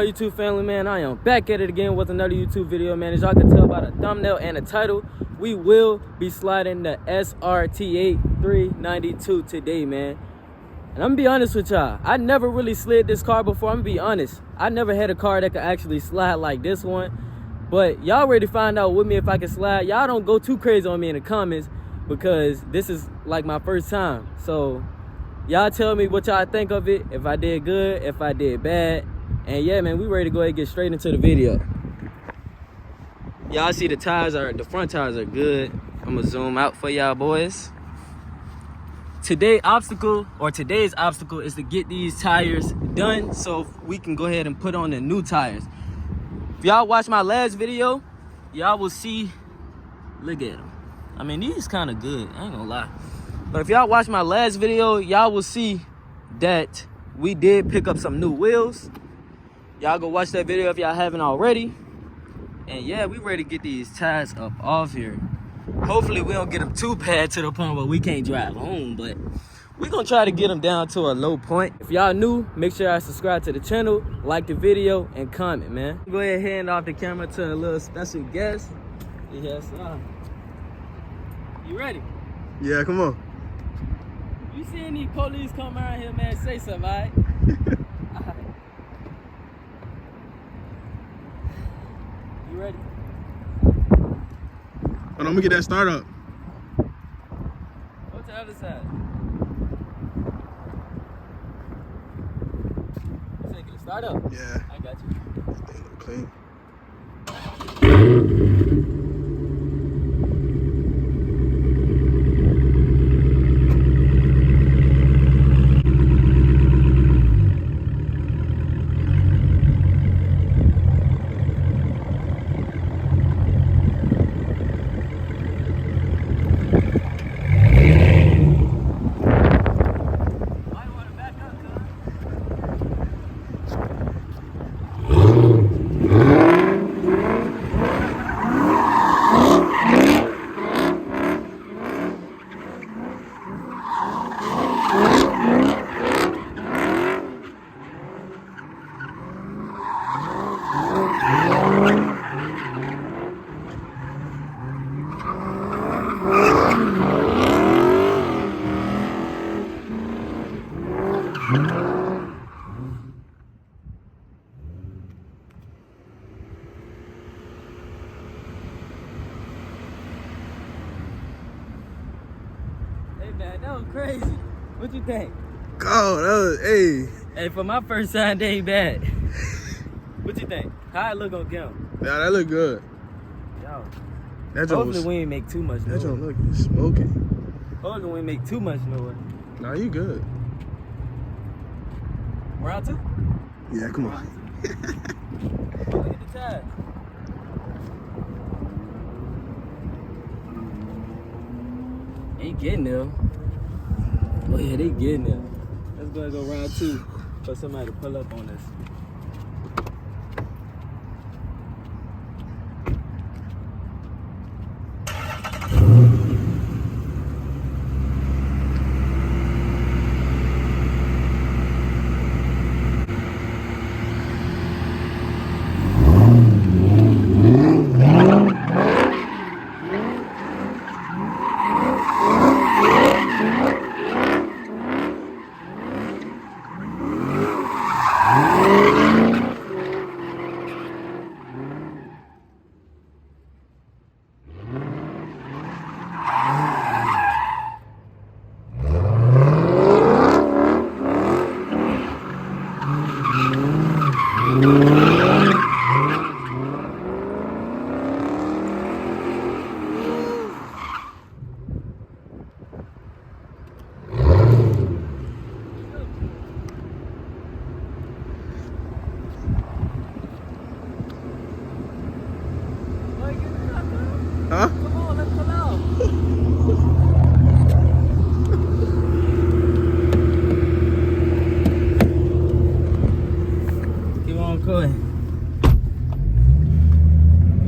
up, YouTube family, man? I am back at it again with another YouTube video, man. As y'all can tell by the thumbnail and the title, we will be sliding the SRT8 392 today, man. And I'm gonna be honest with y'all, I never really slid this car before. I'm gonna be honest, I never had a car that could actually slide like this one. But y'all ready to find out with me if I can slide. Y'all don't go too crazy on me in the comments because this is like my first time. So y'all tell me what y'all think of it, if I did good, if I did bad. And yeah, man, we ready to go ahead and get straight into the video. Y'all see the front tires are good. I'm gonna zoom out for y'all boys. Today's obstacle is to get these tires done so we can go ahead and put on the new tires. If y'all watch my last video, y'all will see, look at them. I mean, these kind of good, I ain't gonna lie. But if y'all watch my last video, y'all will see that we did pick up some new wheels. Y'all go watch that video if y'all haven't already. And yeah, we ready to get these tires up off here. Hopefully we don't get them too bad to the point where we can't drive home, but we're gonna try to get them down to a low point. If y'all new, make sure y'all subscribe to the channel, like the video, and comment, man. Go ahead and hand off the camera to a little special guest. Yes, sir. You ready? Yeah, come on. You see any police come around here, man, say something, all right? You ready? Hold on, let me get that start up. Go to the other side. You said get it start up? Yeah. I got you. That thing look clean. Hey man, that was crazy. What you think? Oh, that was, hey. Hey, for my first time, they ain't bad. What you think? How it look on camera? Yeah, that look good. Yo, That hopefully we ain't make too much noise. That don't look smoking. Hopefully we ain't make too much noise. Nah, you good. Round two? Yeah, come on. Look at the tires. They getting there. Oh yeah, they getting there. Let's go ahead and go round two for somebody to pull up on us. Huh? Come on, let's pull out. Keep on going.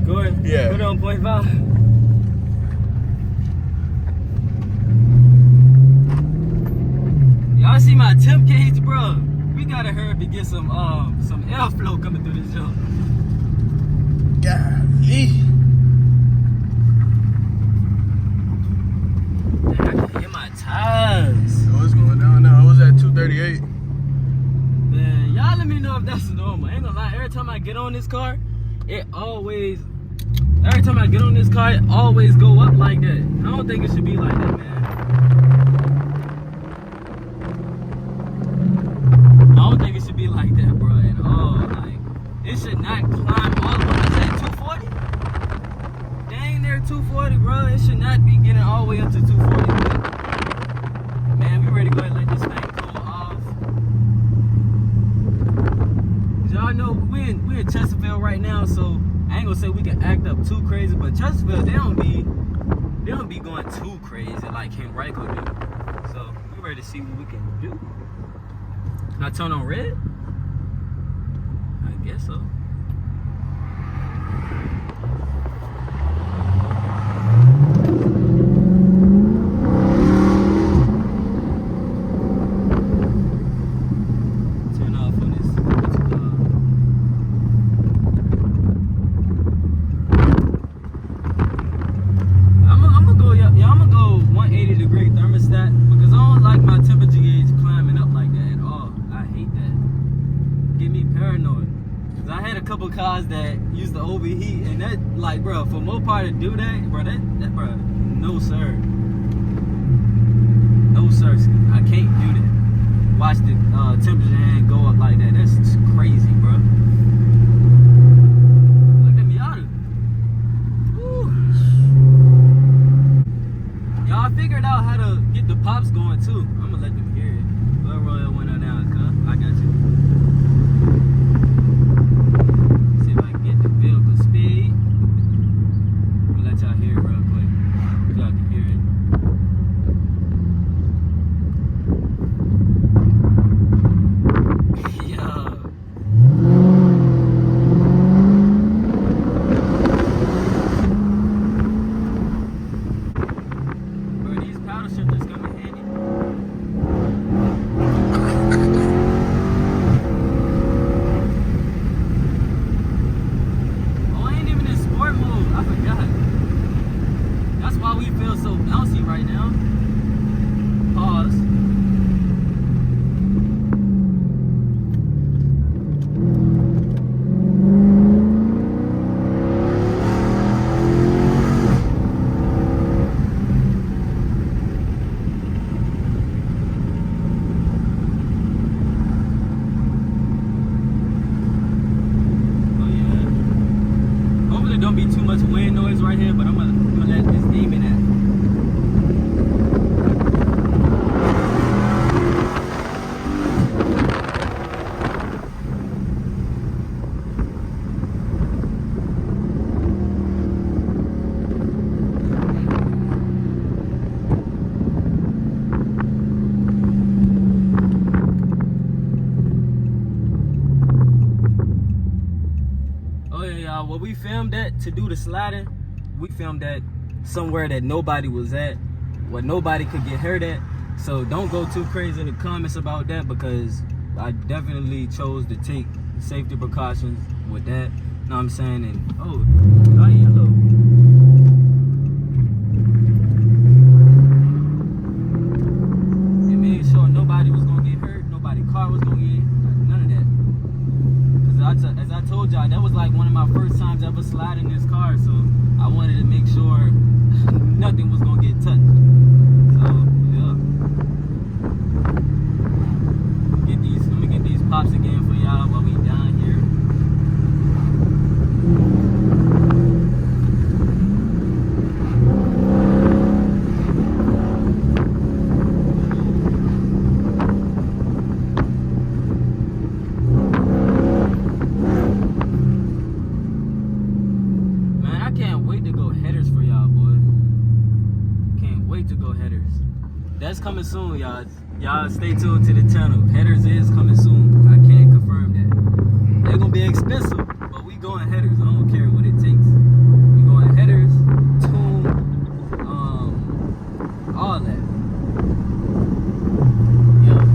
Good? Yeah. Put on 0.5. Y'all see my temp gauge, bro? We we gotta hurry up and get some airflow coming through this jump. Golly. I can hear my tires. Oh, it's going down now. I was at 238. Man, y'all let me know if that's normal. I ain't gonna lie, every time I get on this car, it always go up like that. I don't think it should be like that, man. I don't think it should be like that, bro, at all. Like, it should not climb all the way. Is that 240? Dang near 240, bro. It should not be getting all the way up to 240. Man, we ready to go ahead and let this thing cool off. Y'all know we in Chesterfield right now, so I ain't gonna say we can act up too crazy, but Chesterfield, they don't be going too crazy like Henrico do. So we ready to see what we can do. Can I turn on red? I guess so. Turn off on this. I'm gonna go 180 degree thermostat because I don't like my temperature gauge climbing up like that at all. I hate that. Get me paranoid. Cause I had a couple cars that used to overheat, and that, like, bro, for Mopar to do that, bro, bro, no sir, no sir, I can't do that. Watch the temperature and go up like that. That's crazy, bro. Look at me out of. Y'all figured out how to get the pops going too. I'm gonna let them hear it. Well, Royal window down, huh? I got you. See if I can get the vehicle speed. I'm gonna let y'all hear it real quick. So y'all can hear it. Yeah. Don't be too much wind noise right here, but I'm gonna let this demon at. Well, we filmed that to do the sliding. We filmed that somewhere that nobody was at, where nobody could get hurt at. So don't go too crazy in the comments about that, because I definitely chose to take safety precautions with that. You know what I'm saying? And oh, yellow. It made sure nobody was gonna get hurt, nobody's car was gonna get none of that. As I told y'all, that was like one of my first times ever sliding this car, so I wanted to make sure nothing was gonna get touched. So yeah, let me get these pops again for y'all while we down here. That's coming soon, y'all. Y'all stay tuned to the channel. Headers is coming soon. I can't confirm that. They're gonna be expensive, but we going headers. I don't care what it takes. We going headers, tune, all that. Yeah.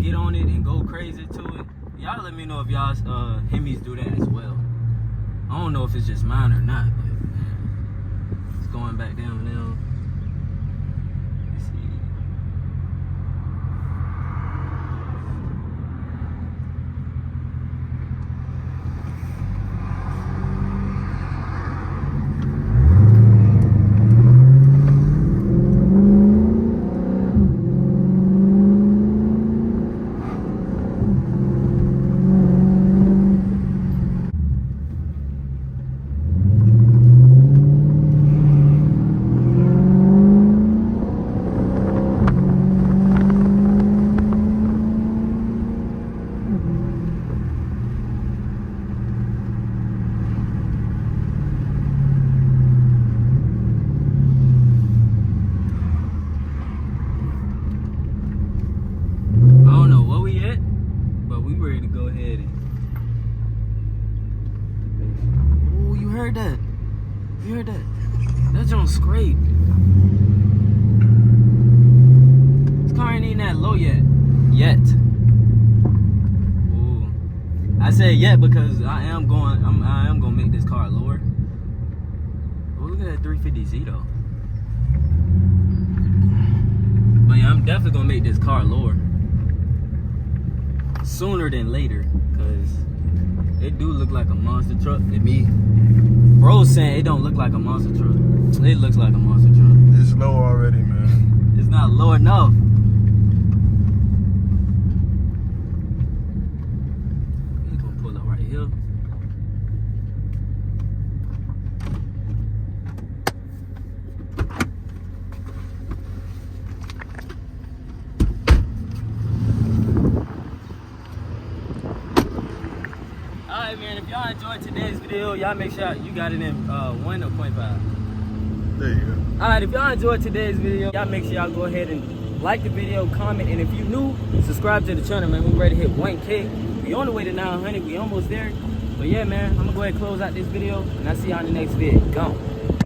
get on it and go crazy to it. Y'all let me know if y'all Hemis do that as well. I don't know if it's just mine or not, but it's going back down now. Let's see. Heard that? You heard that? That joint scrape. This car ain't even that low yet. Ooh. I say yet because I am gonna make this car lower. Oh, look at that 350Z though. But yeah, I'm definitely gonna make this car lower sooner than later, cause it do look like a monster truck to me. Bro's saying it don't look like a monster truck. It looks like a monster truck. It's low already, man. It's not low enough. He's gonna pull up right here. Alright, man, if y'all enjoyed today's video, y'all make sure you got it in 1 or 0.5. There you go. Alright, if y'all enjoyed today's video, y'all make sure y'all go ahead and like the video, comment, and if you new, subscribe to the channel, man. We ready to hit 1K. We on the way to 900. We almost there. But yeah, man, I'm gonna go ahead and close out this video, and I'll see y'all in the next video. Gone.